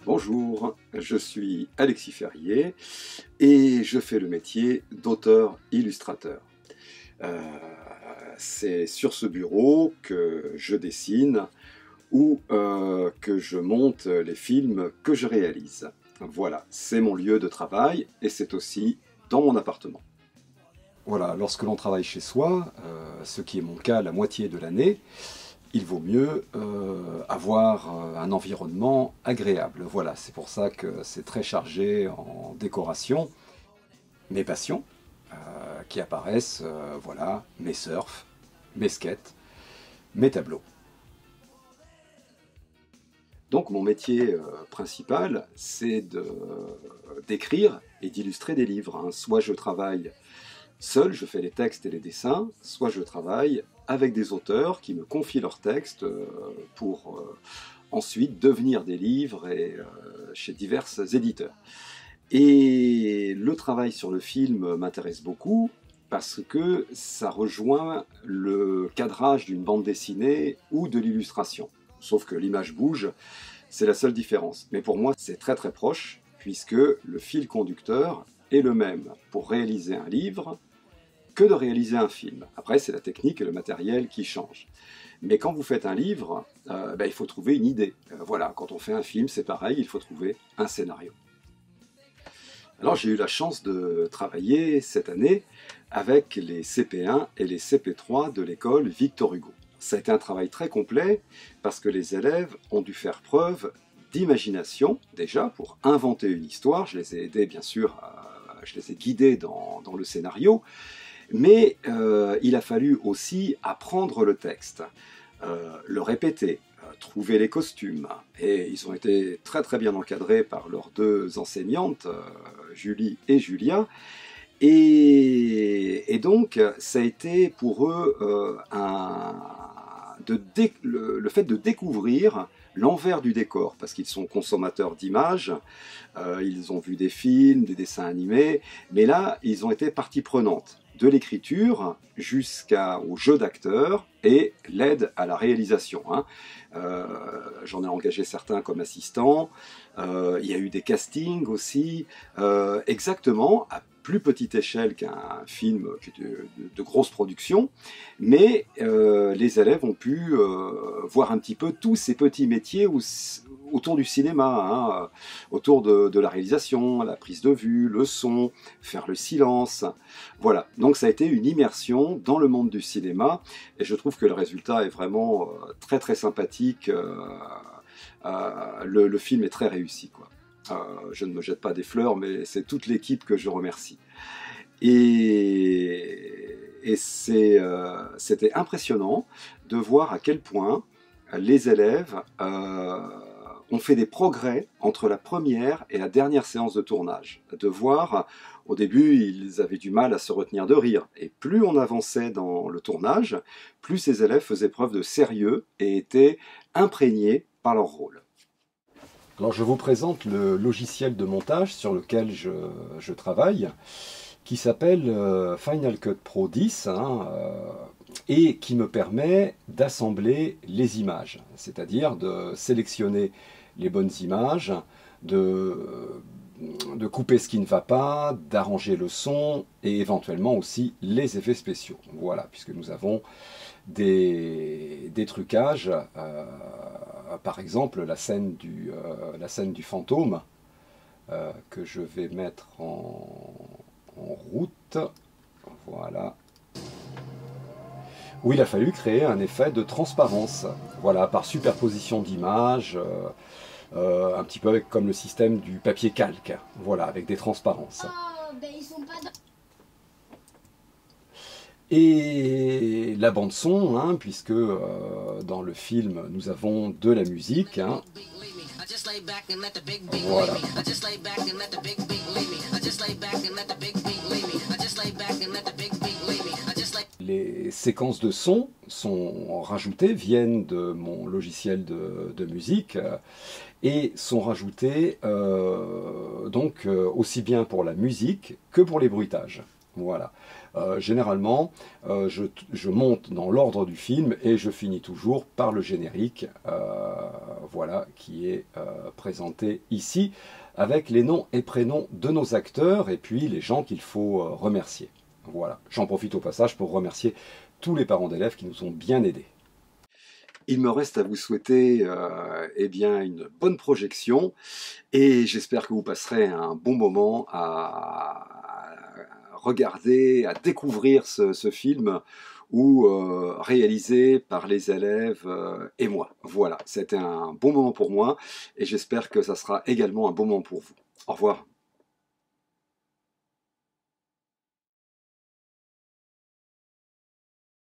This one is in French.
Bonjour, je suis Alexis Ferrier et je fais le métier d'auteur-illustrateur. Euh, c'est sur ce bureau que je dessine ou que je monte les films que je réalise. Voilà, c'est mon lieu de travail et c'est aussi dans mon appartement. Voilà, lorsque l'on travaille chez soi, ce qui est mon cas la moitié de l'année, il vaut mieux avoir un environnement agréable. Voilà, c'est pour ça que c'est très chargé en décoration. Mes passions qui apparaissent, voilà, mes surfs, mes skates, mes tableaux. Donc mon métier principal, c'est d'écrire et d'illustrer des livres, hein. Soit je travaille seul, je fais les textes et les dessins, soit je travaille avec des auteurs qui me confient leurs textes pour ensuite devenir des livres et, chez divers éditeurs. Et le travail sur le film m'intéresse beaucoup parce que ça rejoint le cadrage d'une bande dessinée ou de l'illustration. Sauf que l'image bouge, c'est la seule différence. Mais pour moi, c'est très très proche puisque le fil conducteur est le même pour réaliser un livre que de réaliser un film. Après, c'est la technique et le matériel qui changent. Mais quand vous faites un livre, il faut trouver une idée. Voilà, quand on fait un film, c'est pareil, il faut trouver un scénario. Alors j'ai eu la chance de travailler cette année avec les CP1 et les CP3 de l'école Victor Hugo. Ça a été un travail très complet parce que les élèves ont dû faire preuve d'imagination déjà pour inventer une histoire. Je les ai aidés bien sûr, je les ai guidés dans le scénario, mais il a fallu aussi apprendre le texte, le répéter, trouver les costumes. Et ils ont été très très bien encadrés par leurs deux enseignantes, Julie et Julia. Et donc, ça a été pour eux le fait de découvrir l'envers du décor, parce qu'ils sont consommateurs d'images, ils ont vu des films, des dessins animés, mais là, ils ont été partie prenante de l'écriture jusqu'au jeu d'acteurs et l'aide à la réalisation, hein. J'en ai engagé certains comme assistants, il y a eu des castings aussi, exactement à plus petite échelle qu'un film de grosse production, mais les élèves ont pu voir un petit peu tous ces petits métiers autour du cinéma, hein, autour de la réalisation, la prise de vue, le son, faire le silence. Voilà, donc ça a été une immersion dans le monde du cinéma et je trouve que le résultat est vraiment très très sympathique. Le film est très réussi, quoi. Je ne me jette pas des fleurs, mais c'est toute l'équipe que je remercie. Et c'était impressionnant de voir à quel point les élèves ont fait des progrès entre la première et la dernière séance de tournage. De voir, au début, ils avaient du mal à se retenir de rire. Et plus on avançait dans le tournage, plus ces élèves faisaient preuve de sérieux et étaient imprégnés par leur rôle. Alors je vous présente le logiciel de montage sur lequel je travaille, qui s'appelle Final Cut Pro 10, hein, et qui me permet d'assembler les images, c'est-à-dire de sélectionner les bonnes images, de couper ce qui ne va pas, d'arranger le son et éventuellement aussi les effets spéciaux. Voilà, puisque nous avons des trucages, par exemple la scène du fantôme que je vais mettre en route, voilà, où il a fallu créer un effet de transparence, voilà, par superposition d'images, un petit peu comme le système du papier calque, voilà, avec des transparences. Oh, ben ils sont pas dans... Et la bande son, hein, puisque dans le film nous avons de la musique, hein. Voilà. Les séquences de son sont rajoutées, viennent de mon logiciel de musique et sont rajoutées donc aussi bien pour la musique que pour les bruitages. Voilà. Généralement, je monte dans l'ordre du film et je finis toujours par le générique, voilà, qui est présenté ici, avec les noms et prénoms de nos acteurs et puis les gens qu'il faut remercier. Voilà, j'en profite au passage pour remercier tous les parents d'élèves qui nous ont bien aidés. Il me reste à vous souhaiter eh bien, une bonne projection et j'espère que vous passerez un bon moment à regarder, à découvrir ce film ou réalisé par les élèves et moi. Voilà, c'était un bon moment pour moi et j'espère que ça sera également un bon moment pour vous. Au revoir.